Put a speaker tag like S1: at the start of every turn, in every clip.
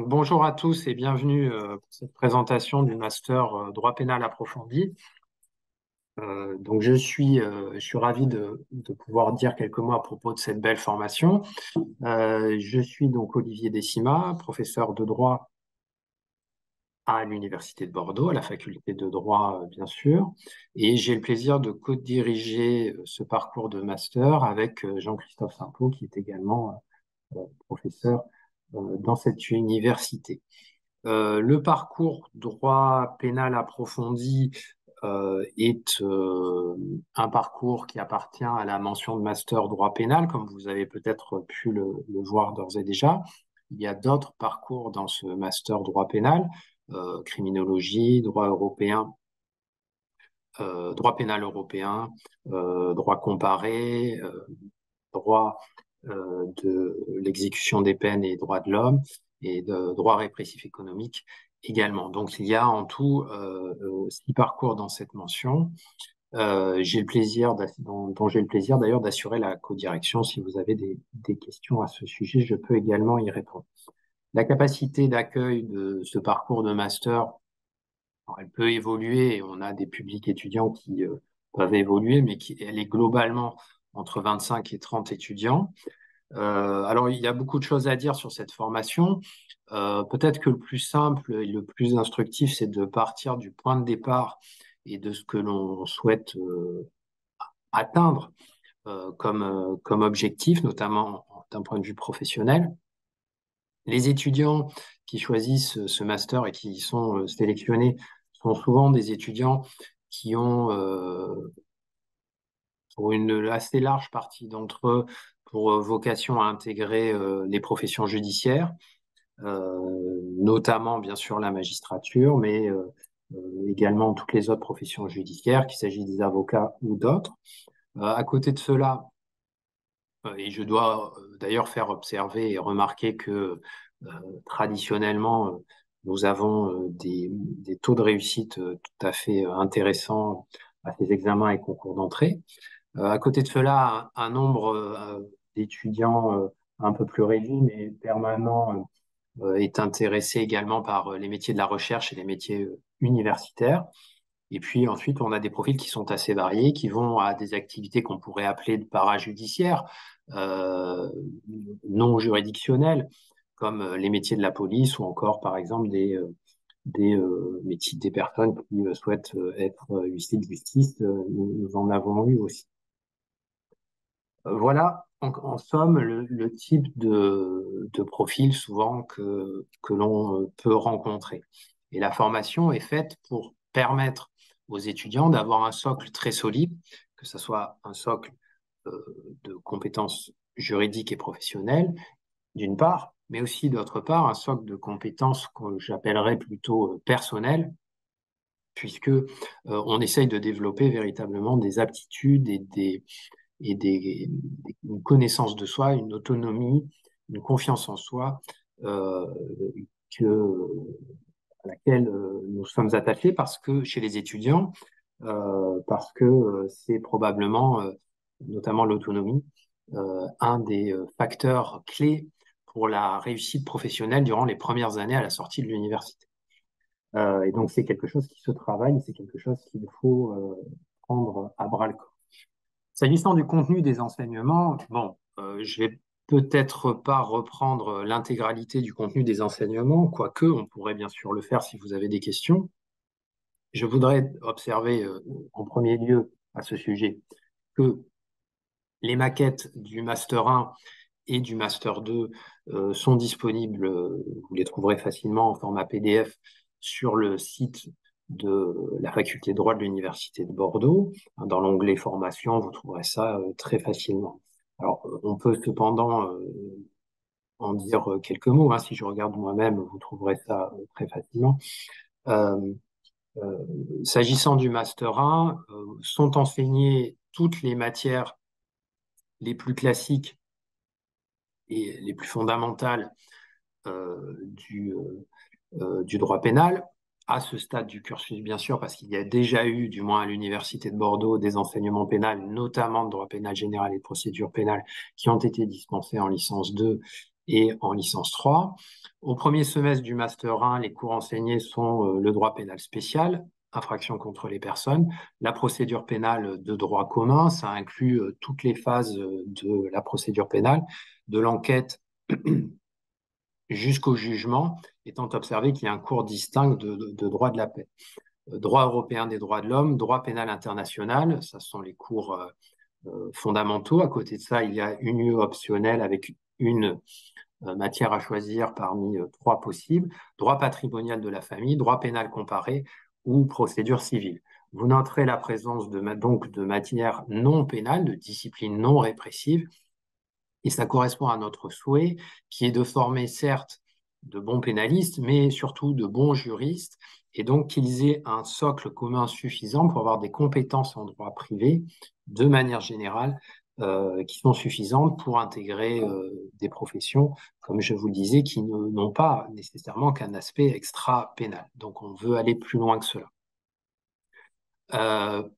S1: Donc, bonjour à tous et bienvenue pour cette présentation du master droit pénal approfondi. Donc je suis ravi de pouvoir dire quelques mots à propos de cette belle formation. Je suis donc Olivier Décima, professeur de droit à l'Université de Bordeaux, à la faculté de droit bien sûr, et j'ai le plaisir de co-diriger ce parcours de master avec Jean-Christophe Simplot, qui est également professeur dans cette université. Le parcours droit pénal approfondi est un parcours qui appartient à la mention de master droit pénal, comme vous avez peut-être pu le voir d'ores et déjà. Il y a d'autres parcours dans ce master droit pénal, criminologie, droit européen, droit pénal européen, droit comparé, droit de l'exécution des peines et droits de l'homme et de droit répressif économique également. Donc il y a en tout 6 parcours dans cette mention. J'ai le plaisir dont j'ai le plaisir d'ailleurs d'assurer la codirection. Si vous avez des questions à ce sujet, je peux également y répondre. La capacité d'accueil de ce parcours de master, alors, elle peut évoluer et on a des publics étudiants qui peuvent évoluer, mais elle est globalement entre 25 et 30 étudiants. Alors, il y a beaucoup de choses à dire sur cette formation. Peut-être que le plus simple et le plus instructif, c'est de partir du point de départ et de ce que l'on souhaite atteindre comme objectif, notamment d'un point de vue professionnel. Les étudiants qui choisissent ce master et qui sont sélectionnés sont souvent des étudiants qui ont, pour une assez large partie d'entre eux, pour vocation à intégrer les professions judiciaires, notamment bien sûr la magistrature, mais également toutes les autres professions judiciaires, qu'il s'agisse des avocats ou d'autres. À côté de cela, et je dois d'ailleurs faire observer et remarquer que traditionnellement, nous avons des taux de réussite tout à fait intéressants à ces examens et concours d'entrée. À côté de cela, un nombre d'étudiants un peu plus réduit, mais permanent, est intéressé également par les métiers de la recherche et les métiers universitaires. Et puis ensuite, on a des profils qui sont assez variés, qui vont à des activités qu'on pourrait appeler de parajudiciaires, euh, non juridictionnelles, comme les métiers de la police ou encore, par exemple, des métiers des personnes qui souhaitent être huissiers de justice. Nous en avons eu aussi. Voilà, en somme, le type de profil souvent que l'on peut rencontrer. Et la formation est faite pour permettre aux étudiants d'avoir un socle très solide, que ce soit un socle de compétences juridiques et professionnelles, d'une part, mais aussi d'autre part, un socle de compétences que j'appellerais plutôt personnelles, puisque on essaye de développer véritablement des aptitudes une connaissance de soi, une autonomie, une confiance en soi euh, que, à laquelle nous sommes attachés parce que chez les étudiants, parce que c'est probablement, notamment l'autonomie, un des facteurs clés pour la réussite professionnelle durant les premières années à la sortie de l'université. Et donc c'est quelque chose qui se travaille, c'est quelque chose qu'il faut prendre à bras le corps. S'agissant du contenu des enseignements, bon, je vais peut-être pas reprendre l'intégralité du contenu des enseignements, quoique on pourrait bien sûr le faire si vous avez des questions. Je voudrais observer en premier lieu à ce sujet que les maquettes du Master 1 et du Master 2 sont disponibles, vous les trouverez facilement en format PDF sur le site de la faculté de droit de l'Université de Bordeaux. Dans l'onglet formation, vous trouverez ça très facilement. Alors, on peut cependant en dire quelques mots. Hein. Si je regarde moi-même, vous trouverez ça très facilement. Euh, S'agissant du Master 1, sont enseignées toutes les matières les plus classiques et les plus fondamentales du droit pénal, à ce stade du cursus, bien sûr, parce qu'il y a déjà eu, du moins à l'Université de Bordeaux, des enseignements pénals, notamment de droit pénal général et de procédure pénale, qui ont été dispensés en licence 2 et en licence 3. Au premier semestre du Master 1, les cours enseignés sont le droit pénal spécial, infraction contre les personnes, la procédure pénale de droit commun, ça inclut toutes les phases de la procédure pénale, de l'enquête jusqu'au jugement, étant observé qu'il y a un cours distinct de droit de la paix. Droit européen des droits de l'homme, droit pénal international, ça sont les cours fondamentaux. À côté de ça, il y a une UE optionnelle avec une matière à choisir parmi trois possibles, droit patrimonial de la famille, droit pénal comparé ou procédure civile. Vous noterez la présence donc de matières non pénales, de disciplines non répressives, et ça correspond à notre souhait, qui est de former certes de bons pénalistes, mais surtout de bons juristes, et donc qu'ils aient un socle commun suffisant pour avoir des compétences en droit privé, de manière générale, qui sont suffisantes pour intégrer des professions, comme je vous le disais, qui n'ont pas nécessairement qu'un aspect extra-pénal. Donc on veut aller plus loin que cela.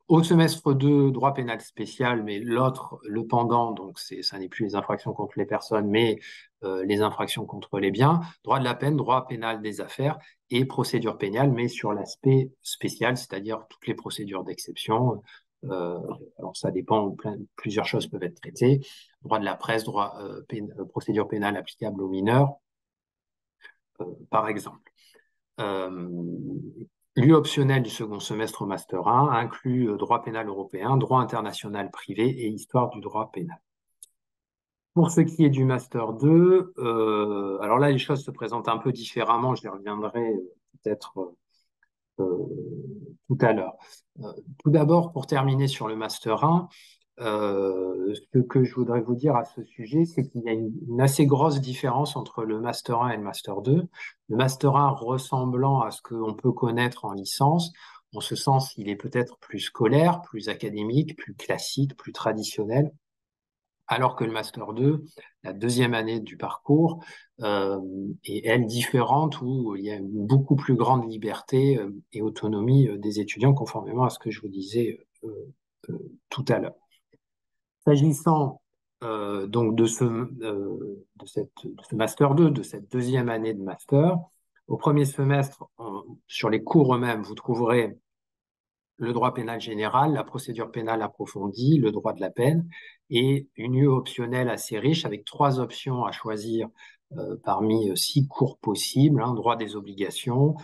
S1: Au semestre 2, droit pénal spécial, mais l'autre, le pendant, donc ça n'est plus les infractions contre les personnes, mais les infractions contre les biens, droit de la peine, droit pénal des affaires et procédure pénale, mais sur l'aspect spécial, c'est-à-dire toutes les procédures d'exception. Alors ça dépend, plusieurs choses peuvent être traitées. Droit de la presse, procédure pénale applicable aux mineurs, par exemple. L'U optionnel du second semestre au Master 1 inclut droit pénal européen, droit international privé et histoire du droit pénal. Pour ce qui est du Master 2, alors là, les choses se présentent un peu différemment, j'y reviendrai peut-être tout à l'heure. Tout d'abord, pour terminer sur le Master 1, ce que je voudrais vous dire à ce sujet, c'est qu'il y a une assez grosse différence entre le Master 1 et le Master 2. Le Master 1 ressemblant à ce qu'on peut connaître en licence, en ce sens, il est peut-être plus scolaire, plus académique, plus classique, plus traditionnel, alors que le Master 2, la deuxième année du parcours, est elle différente où il y a une beaucoup plus grande liberté et autonomie des étudiants, conformément à ce que je vous disais tout à l'heure. S'agissant donc de ce Master 2, de cette deuxième année de Master, au premier semestre, sur les cours eux-mêmes, vous trouverez le droit pénal général, la procédure pénale approfondie, le droit de la peine, et une UE optionnelle assez riche avec 3 options à choisir parmi 6 cours possibles, hein, droit des obligations,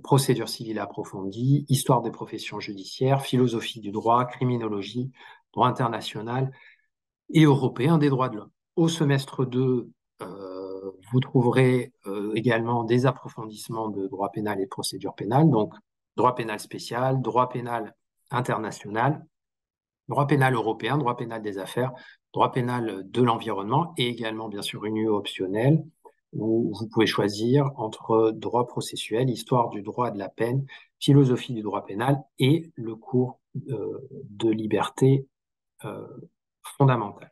S1: procédure civile approfondie, histoire des professions judiciaires, philosophie du droit, criminologie, droit international et européen des droits de l'homme. Au semestre 2, vous trouverez également des approfondissements de droit pénal et de procédure pénale, donc droit pénal spécial, droit pénal international, droit pénal européen, droit pénal des affaires, droit pénal de l'environnement et également bien sûr une UE optionnelle où vous pouvez choisir entre droit processuel, histoire du droit de la peine, philosophie du droit pénal et le cours de liberté fondamentale.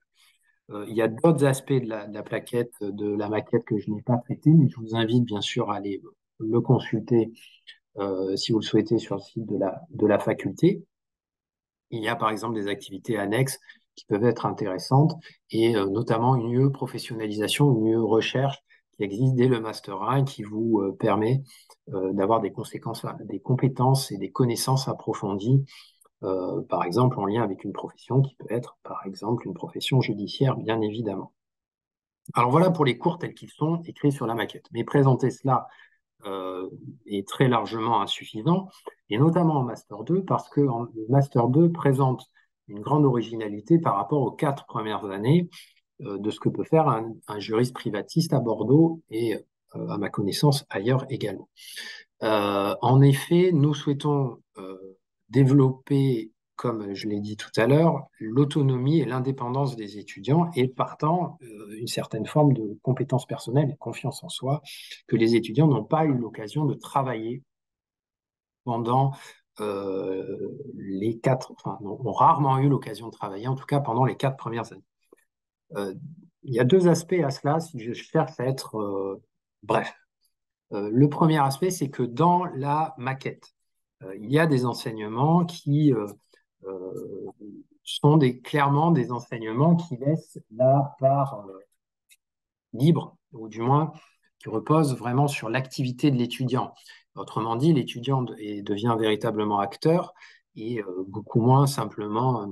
S1: Il y a d'autres aspects de la plaquette, de la maquette que je n'ai pas traité, mais je vous invite bien sûr à aller le consulter si vous le souhaitez sur le site de la faculté. Il y a par exemple des activités annexes qui peuvent être intéressantes et notamment une UE professionnalisation, une UE recherche qui existe dès le Master 1 et qui vous permet d'avoir des compétences et des connaissances approfondies, par exemple en lien avec une profession qui peut être par exemple une profession judiciaire, bien évidemment. Alors voilà pour les cours tels qu'ils sont écrits sur la maquette. Mais présenter cela est très largement insuffisant, et notamment en Master 2, parce que le Master 2 présente une grande originalité par rapport aux 4 premières années de ce que peut faire un juriste privatiste à Bordeaux et, à ma connaissance, ailleurs également. En effet, nous souhaitons développer, comme je l'ai dit tout à l'heure, l'autonomie et l'indépendance des étudiants et partant une certaine forme de compétence personnelle et de confiance en soi que les étudiants n'ont pas eu l'occasion de travailler pendant ont rarement eu l'occasion de travailler, en tout cas pendant les 4 premières années. Il y a 2 aspects à cela, si je cherche à être bref. Le premier aspect, c'est que dans la maquette, il y a des enseignements qui sont clairement des enseignements qui laissent la part libre, ou du moins qui repose vraiment sur l'activité de l'étudiant. Autrement dit, l'étudiant devient véritablement acteur et beaucoup moins simplement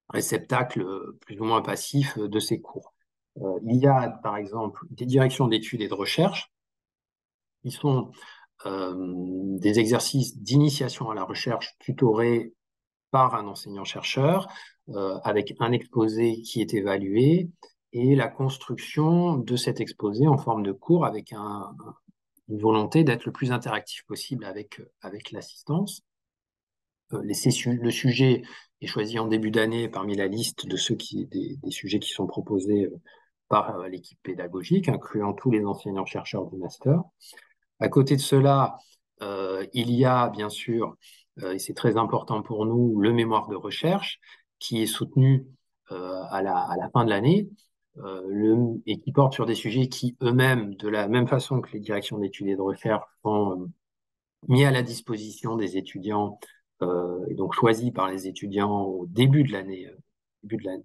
S1: réceptacle plus ou moins passif de ses cours. Il y a par exemple des directions d'études et de recherche qui sont des exercices d'initiation à la recherche tutorés par un enseignant-chercheur avec un exposé qui est évalué et la construction de cet exposé en forme de cours avec une volonté d'être le plus interactif possible avec l'assistance. Le sujet est choisi en début d'année parmi la liste des sujets qui sont proposés par l'équipe pédagogique, incluant tous les enseignants-chercheurs du master. À côté de cela, il y a bien sûr, et c'est très important pour nous, le mémoire de recherche qui est soutenu à la fin de l'année et qui porte sur des sujets qui eux-mêmes, de la même façon que les directions d'études et de recherche, sont mis à la disposition des étudiants et donc choisis par les étudiants au début de l'année,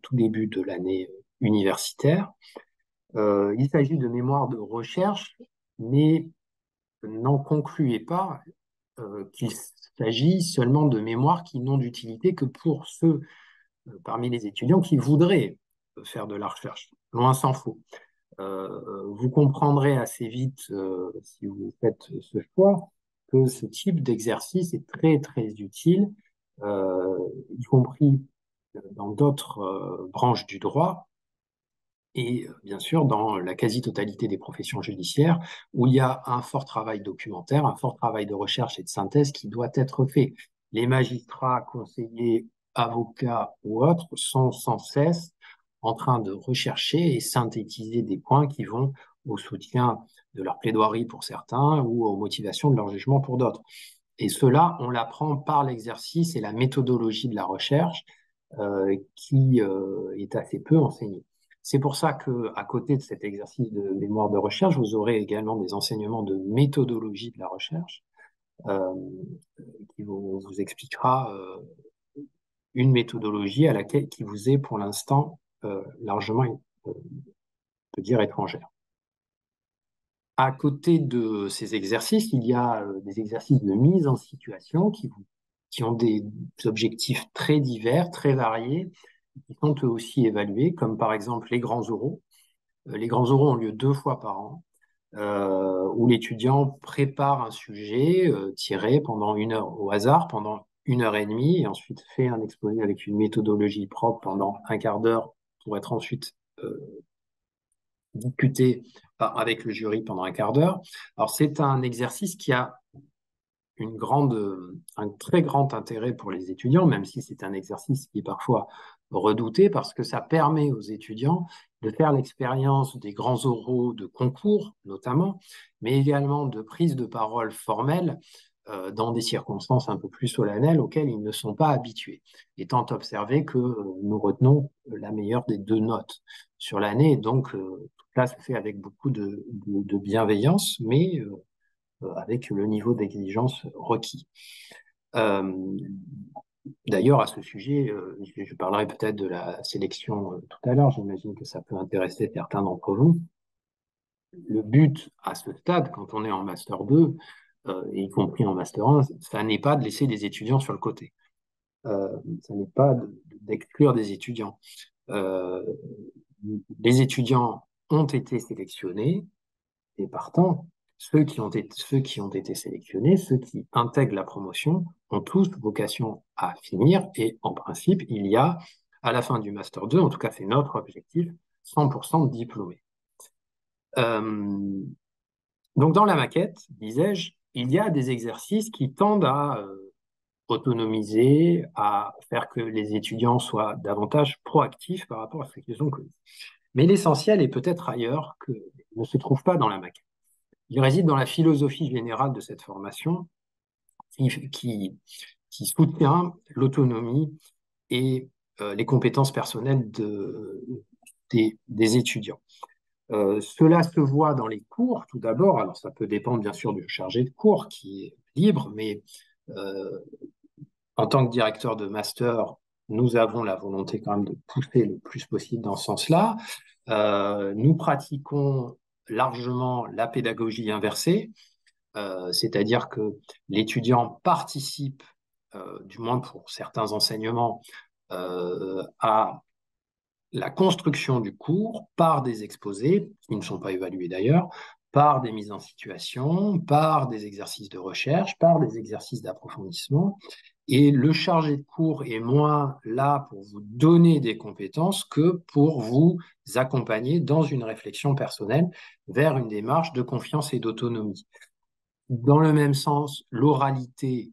S1: tout début de l'année universitaire. Il s'agit de mémoire de recherche, mais n'en concluez pas qu'il s'agit seulement de mémoires qui n'ont d'utilité que pour ceux parmi les étudiants qui voudraient faire de la recherche. Loin s'en faut. Vous comprendrez assez vite, si vous faites ce choix, que ce type d'exercice est très, très utile, y compris dans d'autres branches du droit, et bien sûr dans la quasi-totalité des professions judiciaires, où il y a un fort travail documentaire, un fort travail de recherche et de synthèse qui doit être fait. Les magistrats, conseillers, avocats ou autres sont sans cesse en train de rechercher et synthétiser des points qui vont au soutien de leur plaidoirie pour certains ou aux motivations de leur jugement pour d'autres. Et cela, on l'apprend par l'exercice et la méthodologie de la recherche qui est assez peu enseignée. C'est pour ça que, à côté de cet exercice de mémoire de recherche, vous aurez également des enseignements de méthodologie de la recherche euh, qui vous expliquera une méthodologie à laquelle qui vous est pour l'instant largement, on peut dire, étrangère. À côté de ces exercices, il y a des exercices de mise en situation qui ont des objectifs très divers, très variés, qui sont eux aussi évalués, comme par exemple les grands oraux. Les grands oraux ont lieu 2 fois par an, où l'étudiant prépare un sujet tiré pendant 1 heure au hasard, pendant 1 heure et demie, et ensuite fait un exposé avec une méthodologie propre pendant un quart d'heure pour être ensuite discuté avec le jury pendant un quart d'heure. Alors c'est un exercice qui a un très grand intérêt pour les étudiants, même si c'est un exercice qui est parfois redouté parce que ça permet aux étudiants de faire l'expérience des grands oraux de concours, notamment, mais également de prise de parole formelle dans des circonstances un peu plus solennelles auxquelles ils ne sont pas habitués, étant observé que nous retenons la meilleure des 2 notes sur l'année. Donc, tout cela se fait avec beaucoup de bienveillance, mais avec le niveau d'exigence requis. Euh, D'ailleurs, à ce sujet, je parlerai peut-être de la sélection tout à l'heure. J'imagine que ça peut intéresser certains d'entre vous. Le but à ce stade, quand on est en Master 2, y compris en Master 1, ça n'est pas de laisser des étudiants sur le côté. Ça n'est pas d'exclure des étudiants. Euh, les étudiants ont été sélectionnés, et partant, ceux qui ont été sélectionnés, ceux qui intègrent la promotion, ont tous vocation à finir. Et en principe, il y a, à la fin du Master 2, en tout cas c'est notre objectif, 100% de diplômés. Donc dans la maquette, disais-je, il y a des exercices qui tendent à autonomiser, à faire que les étudiants soient davantage proactifs par rapport à ce qu'ils ont connu. Mais l'essentiel est peut-être ailleurs, que ne se trouve pas dans la maquette. Il réside dans la philosophie générale de cette formation qui soutient l'autonomie et les compétences personnelles des étudiants. Cela se voit dans les cours, tout d'abord. Alors, ça peut dépendre bien sûr du chargé de cours qui est libre, mais euh, en tant que directeur de master, nous avons la volonté quand même de pousser le plus possible dans ce sens-là. Nous pratiquons largement la pédagogie inversée, c'est-à-dire que l'étudiant participe, du moins pour certains enseignements, à la construction du cours par des exposés, qui ne sont pas évalués d'ailleurs, par des mises en situation, par des exercices de recherche, par des exercices d'approfondissement. Et le chargé de cours est moins là pour vous donner des compétences que pour vous accompagner dans une réflexion personnelle vers une démarche de confiance et d'autonomie. Dans le même sens, l'oralité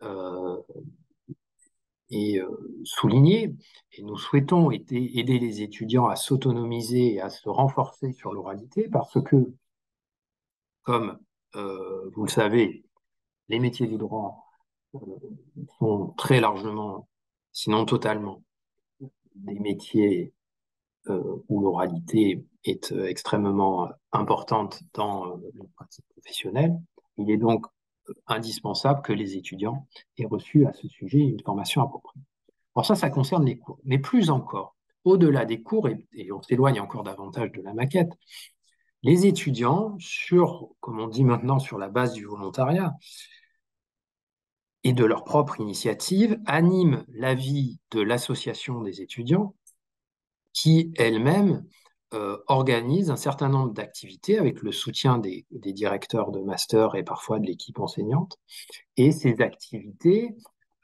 S1: euh, est soulignée et nous souhaitons aider les étudiants à s'autonomiser et à se renforcer sur l'oralité parce que, comme vous le savez, les métiers du droit euh, sont très largement, sinon totalement, des métiers où l'oralité est extrêmement importante dans la pratique professionnelle. Il est donc indispensable que les étudiants aient reçu à ce sujet une formation appropriée. Alors ça concerne les cours, mais plus encore, au-delà des cours, et on s'éloigne encore davantage de la maquette, les étudiants, comme on dit maintenant, sur la base du volontariat et de leur propre initiative, animent la vie de l'association des étudiants qui elle-même organise un certain nombre d'activités avec le soutien des directeurs de master et parfois de l'équipe enseignante. Et ces activités,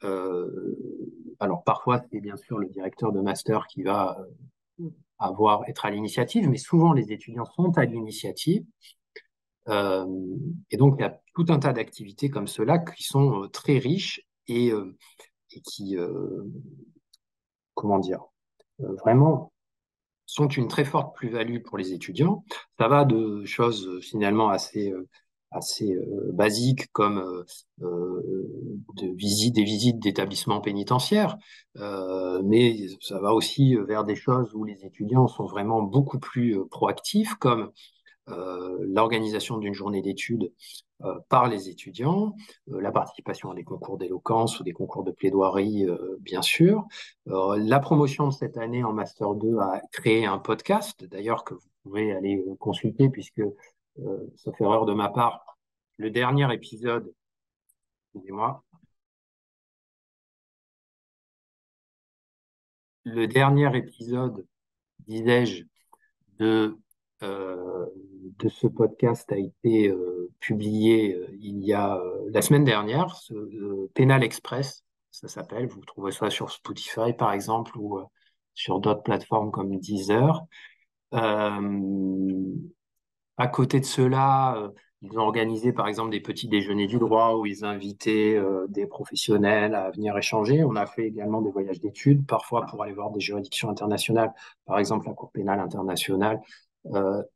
S1: euh, alors parfois c'est bien sûr le directeur de master qui va être à l'initiative, mais souvent les étudiants sont à l'initiative. Euh, et donc il y a tout un tas d'activités comme cela qui sont très riches et qui, comment dire, vraiment sont une très forte plus-value pour les étudiants. Ça va de choses finalement assez basiques comme des visites d'établissements pénitentiaires, mais ça va aussi vers des choses où les étudiants sont vraiment beaucoup plus proactifs, comme l'organisation d'une journée d'études par les étudiants, la participation à des concours d'éloquence ou des concours de plaidoirie, bien sûr. La promotion de cette année en Master 2 a créé un podcast, d'ailleurs, que vous pouvez aller consulter, puisque, sauf erreur de ma part, le dernier épisode, excusez-moi, le dernier épisode, disais-je, de, euh, de ce podcast a été publié il y a la semaine dernière, Pénal Express, ça s'appelle. Vous trouverez ça sur Spotify, par exemple, ou sur d'autres plateformes comme Deezer. Euh, à côté de cela, ils ont organisé, par exemple, des petits déjeuners du droit où ils invitaient des professionnels à venir échanger. On a fait également des voyages d'études, parfois pour aller voir des juridictions internationales, par exemple la Cour pénale internationale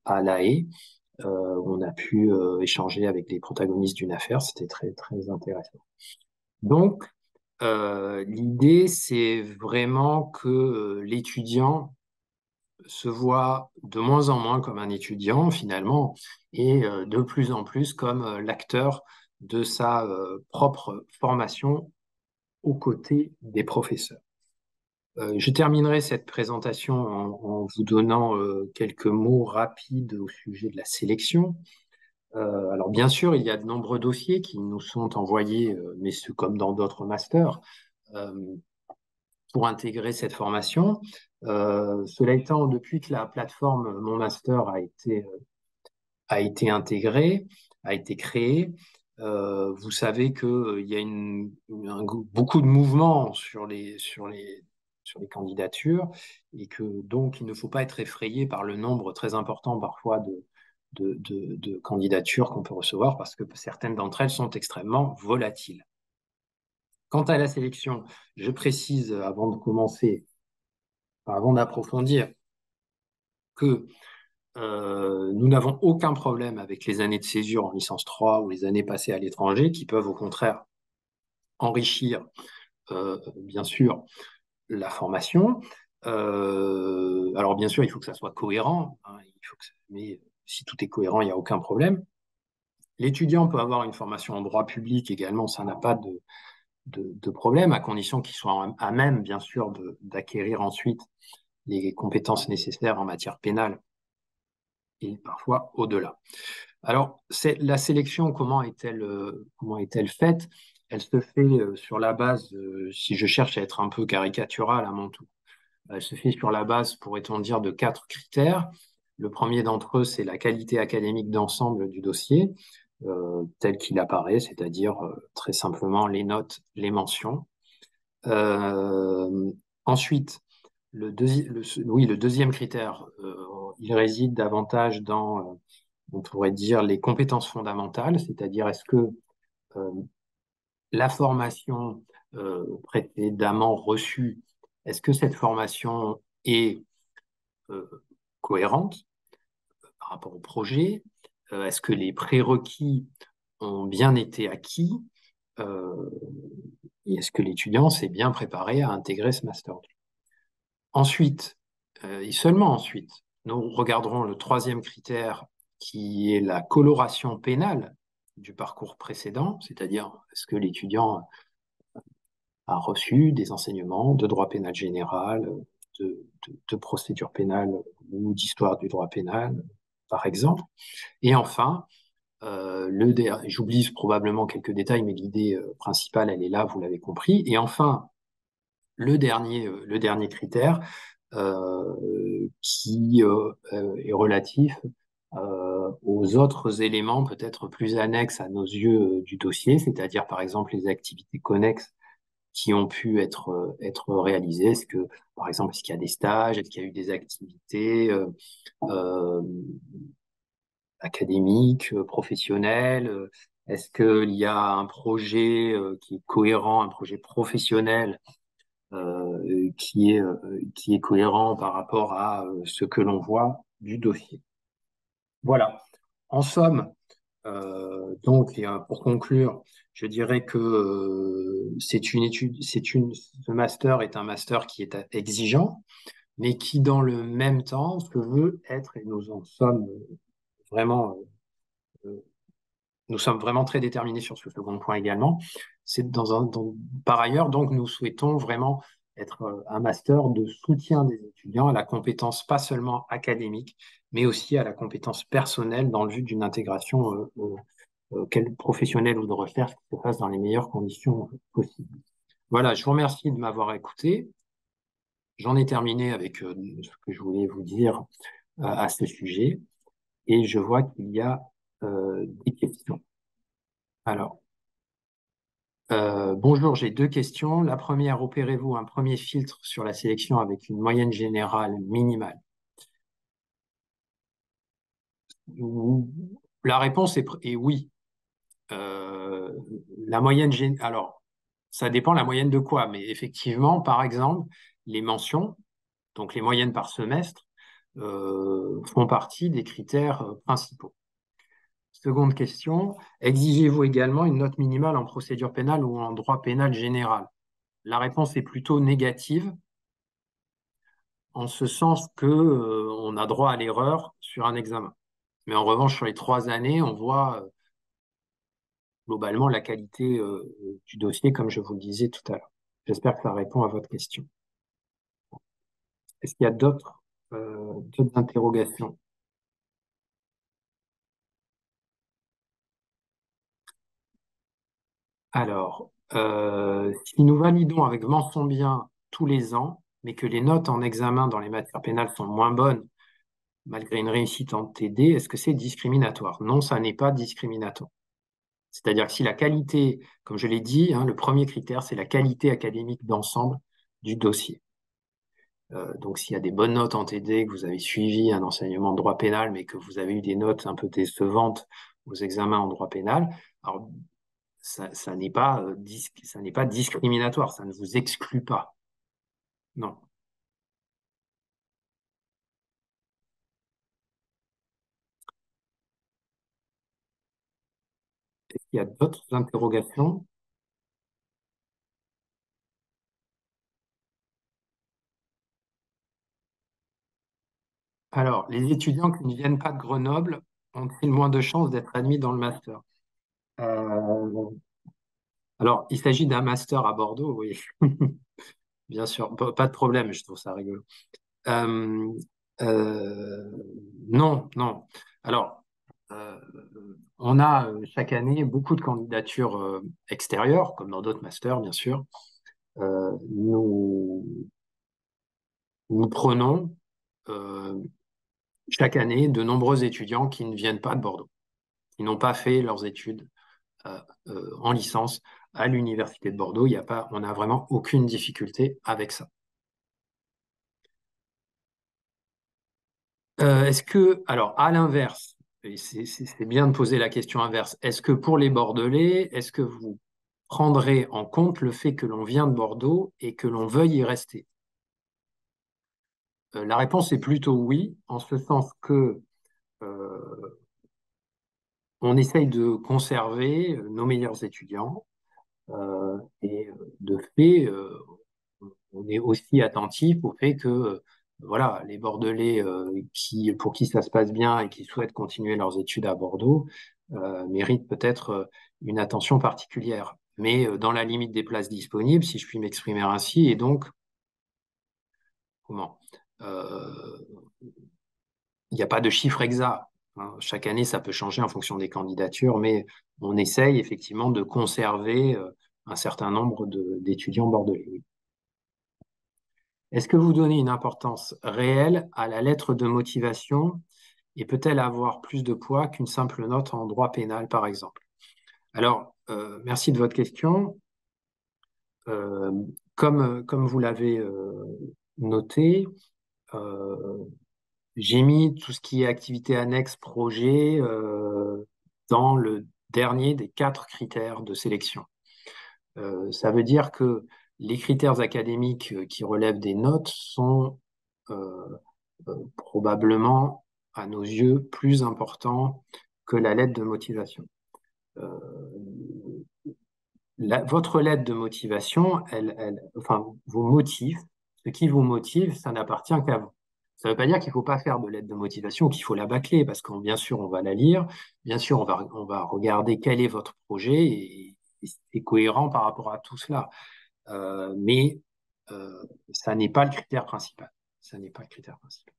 S1: à La Haye. On a pu échanger avec les protagonistes d'une affaire. C'était très, très intéressant. Donc, l'idée, c'est vraiment que l'étudiant se voit de moins en moins comme un étudiant finalement et de plus en plus comme l'acteur de sa propre formation aux côtés des professeurs. Je terminerai cette présentation en vous donnant quelques mots rapides au sujet de la sélection. Alors bien sûr, il y a de nombreux dossiers qui nous sont envoyés, mais c'est comme dans d'autres masters, euh, pour intégrer cette formation. Cela étant, depuis que la plateforme Mon Master a été intégrée, a été créée, vous savez qu'il y a beaucoup de mouvements sur les candidatures et que donc il ne faut pas être effrayé par le nombre très important parfois de candidatures qu'on peut recevoir parce que certaines d'entre elles sont extrêmement volatiles. Quant à la sélection, je précise avant de commencer, avant d'approfondir, que nous n'avons aucun problème avec les années de césure en licence 3 ou les années passées à l'étranger qui peuvent au contraire enrichir, bien sûr, la formation. Alors bien sûr, il faut que ça soit cohérent, hein, mais si tout est cohérent, il n'y a aucun problème. L'étudiant peut avoir une formation en droit public également, ça n'a pas de problème, à condition qu'il soit à même, bien sûr, d'acquérir ensuite les compétences nécessaires en matière pénale et parfois au-delà. Alors, la sélection, comment est-elle faite? Elle se fait sur la base, si je cherche à être un peu caricatural à mon tour, elle se fait sur la base, pourrait-on dire, de quatre critères. Le premier d'entre eux, c'est la qualité académique d'ensemble du dossier, tel qu'il apparaît, c'est-à-dire très simplement les notes, les mentions. Euh, Ensuite, oui, le deuxième critère, il réside davantage dans, on pourrait dire, les compétences fondamentales, c'est-à-dire est-ce que euh, la formation précédemment reçue, est-ce que cette formation est euh, cohérente par rapport au projet? Est-ce que les prérequis ont bien été acquis? Euh, et est-ce que l'étudiant s'est bien préparé à intégrer ce master? Ensuite, et seulement ensuite, nous regarderons le troisième critère qui est la coloration pénale du parcours précédent, c'est-à-dire est-ce que l'étudiant a reçu des enseignements de droit pénal général, de procédure pénale ou d'histoire du droit pénal, par exemple. Et enfin, j'oublie probablement quelques détails, mais l'idée principale, elle est là, vous l'avez compris. Et enfin, le dernier critère qui est relatif aux autres éléments peut-être plus annexes à nos yeux du dossier, c'est-à-dire par exemple les activités connexes qui ont pu être réalisées. Est-ce que, par exemple, est-ce qu'il y a des stages, est-ce qu'il y a eu des activités euh, académiques, professionnelles? Est-ce qu'il y a un projet qui est cohérent, un projet professionnel qui est cohérent par rapport à ce que l'on voit du dossier. Voilà. En somme, donc, et, pour conclure, je dirais que c'est une étude, ce master est un master qui est exigeant, mais qui, dans le même temps, se veut être, et nous en sommes vraiment, euh, nous sommes vraiment très déterminés sur ce second point également. C'est par ailleurs, donc, nous souhaitons vraiment être un master de soutien des étudiants à la compétence pas seulement académique, mais aussi à la compétence personnelle dans le but d'une intégration professionnelle ou de recherche qui se fasse dans les meilleures conditions possibles. Voilà, je vous remercie de m'avoir écouté. J'en ai terminé avec ce que je voulais vous dire à ce sujet et je vois qu'il y a des questions. Alors, bonjour, j'ai deux questions. La première, opérez-vous un premier filtre sur la sélection avec une moyenne générale minimale? La réponse est oui. Euh, la moyenne, alors, ça dépend la moyenne de quoi, mais effectivement, par exemple, les mentions, donc les moyennes par semestre, font partie des critères principaux. Seconde question, exigez-vous également une note minimale en procédure pénale ou en droit pénal général? La réponse est plutôt négative, en ce sens que, on a droit à l'erreur sur un examen. Mais en revanche, sur les 3 années, on voit globalement la qualité du dossier, comme je vous le disais tout à l'heure. J'espère que ça répond à votre question. Est-ce qu'il y a d'autres interrogations? Alors, si nous validons avec mention bien tous les ans, mais que les notes en examen dans les matières pénales sont moins bonnes, malgré une réussite en TD, est-ce que c'est discriminatoire? Non, ça n'est pas discriminatoire. C'est-à-dire que si la qualité, comme je l'ai dit, hein, le premier critère, c'est la qualité académique d'ensemble du dossier. Donc, s'il y a des bonnes notes en TD, que vous avez suivi un enseignement de droit pénal, mais que vous avez eu des notes un peu décevantes aux examens en droit pénal, alors ça n'est pas, ça n'est pas discriminatoire, ça ne vous exclut pas. Non. Est-ce qu'il y a d'autres interrogations? Alors, les étudiants qui ne viennent pas de Grenoble ont-ils moins de chances d'être admis dans le master? Euh, alors, il s'agit d'un master à Bordeaux, oui. Bien sûr, pas de problème, je trouve ça rigolo. Euh, euh, non, non. Alors, euh, on a chaque année beaucoup de candidatures extérieures, comme dans d'autres masters, bien sûr. Nous, nous prenons euh, chaque année de nombreux étudiants qui ne viennent pas de Bordeaux, qui n'ont pas fait leurs études en licence à l'université de Bordeaux. Il y a pas, on n'a vraiment aucune difficulté avec ça. Est-ce que, alors à l'inverse, et c'est bien de poser la question inverse, est-ce que pour les Bordelais, est-ce que vous prendrez en compte le fait que l'on vient de Bordeaux et que l'on veuille y rester? La réponse est plutôt oui, en ce sens que euh, on essaye de conserver nos meilleurs étudiants et de fait, on est aussi attentif au fait que voilà, les Bordelais pour qui ça se passe bien et qui souhaitent continuer leurs études à Bordeaux méritent peut-être une attention particulière, mais dans la limite des places disponibles, si je puis m'exprimer ainsi, et donc comment euh, il n'y a pas de chiffre exact. Hein. Chaque année, ça peut changer en fonction des candidatures, mais on essaye effectivement de conserver un certain nombre d'étudiants bordelais. Oui. Est-ce que vous donnez une importance réelle à la lettre de motivation et peut-elle avoir plus de poids qu'une simple note en droit pénal, par exemple? Alors, merci de votre question. Euh, comme vous l'avez noté, euh, j'ai mis tout ce qui est activité annexe, projet, dans le dernier des 4 critères de sélection. Ça veut dire que les critères académiques qui relèvent des notes sont euh, probablement, à nos yeux, plus importants que la lettre de motivation. Euh, votre lettre de motivation, enfin, vos motifs, ce qui vous motive, ça n'appartient qu'à vous. Ça ne veut pas dire qu'il ne faut pas faire de lettre de motivation, qu'il faut la bâcler, parce que bien sûr, on va la lire, bien sûr, on va regarder quel est votre projet et c'est cohérent par rapport à tout cela. Mais ça n'est pas le critère principal. Ça n'est pas le critère principal.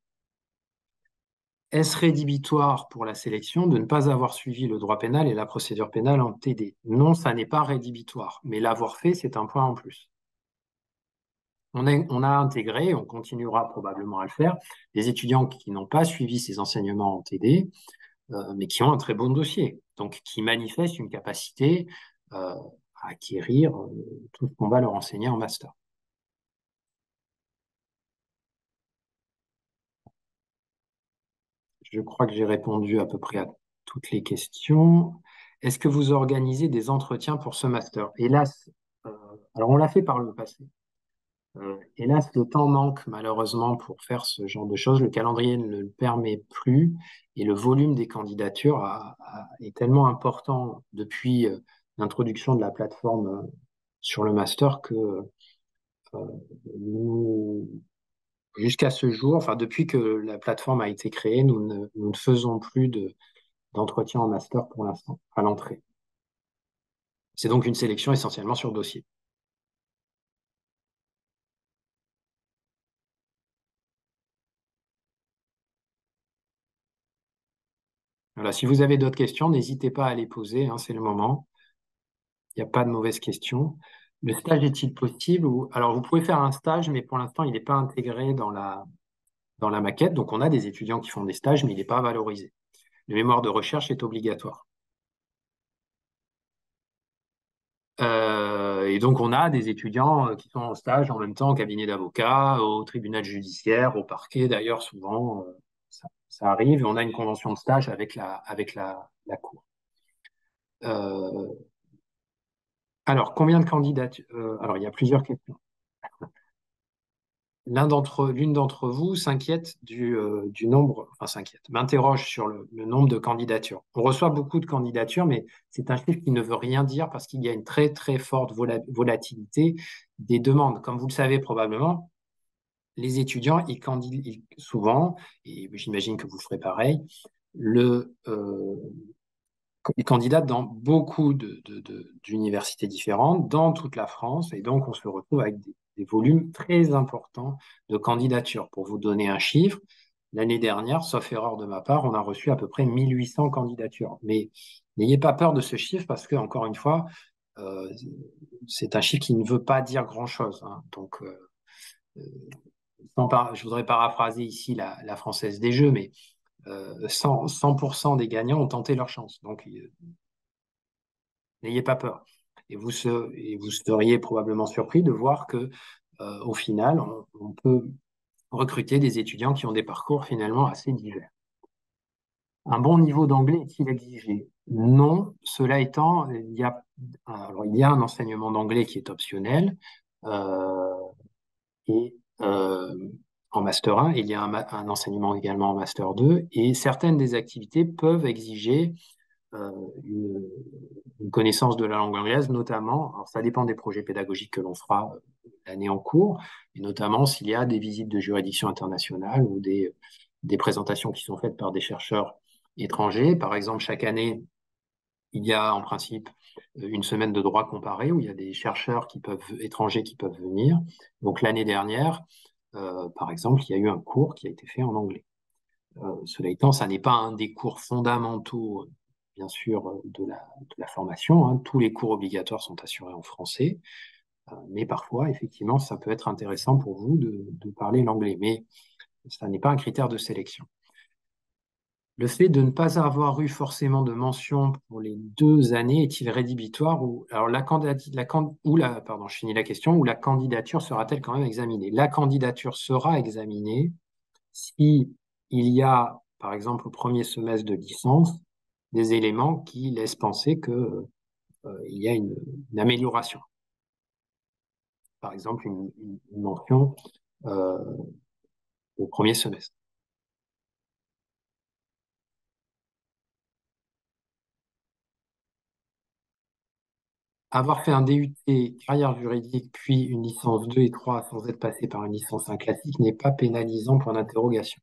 S1: Est-ce rédhibitoire pour la sélection de ne pas avoir suivi le droit pénal et la procédure pénale en TD? Non, ça n'est pas rédhibitoire, mais l'avoir fait, c'est un point en plus. On a intégré, on continuera probablement à le faire, des étudiants qui n'ont pas suivi ces enseignements en TD, mais qui ont un très bon dossier, donc qui manifestent une capacité à acquérir tout ce qu'on va leur enseigner en master. Je crois que j'ai répondu à peu près à toutes les questions. Est-ce que vous organisez des entretiens pour ce master? Hélas, euh, alors on l'a fait par le passé. Hélas, le temps manque malheureusement pour faire ce genre de choses. Le calendrier ne le permet plus et le volume des candidatures est tellement important depuis l'introduction de la plateforme sur le master que nous, jusqu'à ce jour, enfin depuis que la plateforme a été créée, nous ne faisons plus d'entretien en master pour l'instant, à l'entrée. C'est donc une sélection essentiellement sur dossier. Voilà, si vous avez d'autres questions, n'hésitez pas à les poser, hein, c'est le moment. Il n'y a pas de mauvaises questions. Le stage est-il possible Alors, vous pouvez faire un stage, mais pour l'instant, il n'est pas intégré dans la maquette. Donc, on a des étudiants qui font des stages, mais il n'est pas valorisé. Le mémoire de recherche est obligatoire. Et donc, on a des étudiants qui sont en stage en même temps au cabinet d'avocat, au tribunal judiciaire, au parquet. D'ailleurs, souvent, ça arrive. Et on a une convention de stage avec la cour. Euh, alors, combien de candidatures Alors, il y a plusieurs questions. L'une d'entre vous s'inquiète du nombre, enfin s'inquiète, m'interroge sur le nombre de candidatures. On reçoit beaucoup de candidatures, mais c'est un chiffre qui ne veut rien dire parce qu'il y a une très très forte volatilité des demandes. Comme vous le savez probablement, les étudiants, souvent, et j'imagine que vous ferez pareil, ils candidatent dans beaucoup d'universités différentes, dans toute la France, et donc on se retrouve avec des volumes très importants de candidatures. Pour vous donner un chiffre, l'année dernière, sauf erreur de ma part, on a reçu à peu près 1800 candidatures. Mais n'ayez pas peur de ce chiffre parce que, encore une fois, euh, c'est un chiffre qui ne veut pas dire grand-chose, hein. Donc, je voudrais paraphraser ici la Française des Jeux, mais 100% des gagnants ont tenté leur chance. Donc, n'ayez pas peur. Et vous seriez probablement surpris de voir que, au final, on peut recruter des étudiants qui ont des parcours finalement assez divers. Un bon niveau d'anglais est-il exigé? Non. Cela étant, il y a un enseignement d'anglais qui est optionnel, euh, et en master 1, il y a un enseignement également en master 2, et certaines des activités peuvent exiger euh, une, une connaissance de la langue anglaise, notamment, alors ça dépend des projets pédagogiques que l'on fera l'année en cours, et notamment s'il y a des visites de juridiction internationale ou des présentations qui sont faites par des chercheurs étrangers. Par exemple, chaque année, il y a en principe une semaine de droit comparé où il y a des chercheurs étrangers qui peuvent venir. Donc l'année dernière, par exemple, il y a eu un cours qui a été fait en anglais. Cela étant, ça n'est pas un des cours fondamentaux, bien sûr, de la formation, hein. Tous les cours obligatoires sont assurés en français, mais parfois, effectivement, ça peut être intéressant pour vous de parler l'anglais, mais ça n'est pas un critère de sélection. Le fait de ne pas avoir eu forcément de mention pour les 2 années est-il rédhibitoire ou alors pardon, je finis la question, ou la candidature sera-t-elle quand même examinée? La candidature sera examinée si il y a, par exemple, au premier semestre de licence, des éléments qui laissent penser que, il y a une amélioration. Par exemple, une mention euh, au premier semestre. Avoir fait un DUT carrière juridique, puis une licence 2 et 3 sans être passé par une licence 1 classique n'est pas pénalisant, point d'interrogation.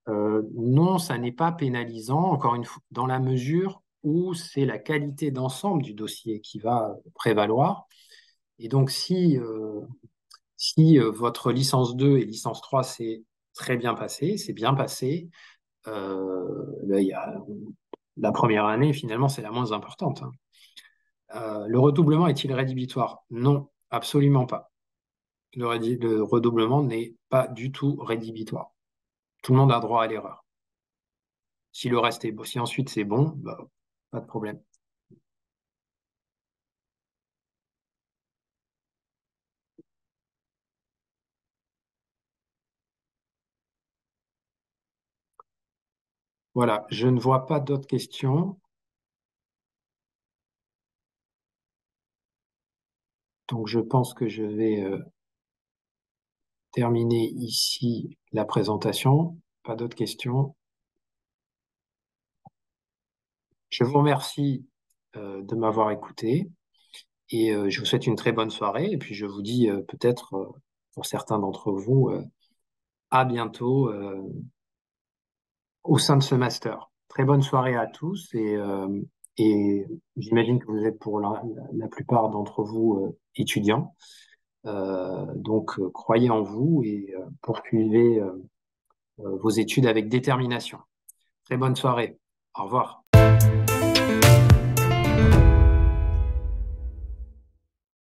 S1: Non, ça n'est pas pénalisant, encore une fois, dans la mesure où c'est la qualité d'ensemble du dossier qui va prévaloir. Et donc, si votre licence 2 et licence 3 c'est très bien passé, c'est bien passé, là, la première année, finalement, c'est la moins importante, hein. Le redoublement est-il rédhibitoire? Non, absolument pas. Le redoublement n'est pas du tout rédhibitoire. Tout le monde a droit à l'erreur. Si le reste est bon, si ensuite c'est bon, bah, pas de problème. Voilà, je ne vois pas d'autres questions, donc je pense que je vais terminer ici la présentation. Pas d'autres questions. Je vous remercie de m'avoir écouté et je vous souhaite une très bonne soirée. Et puis je vous dis peut-être pour certains d'entre vous à bientôt au sein de ce master. Très bonne soirée à tous et j'imagine que vous êtes pour la plupart d'entre vous étudiants. Donc croyez en vous et poursuivez vos études avec détermination. Très bonne soirée. Au revoir.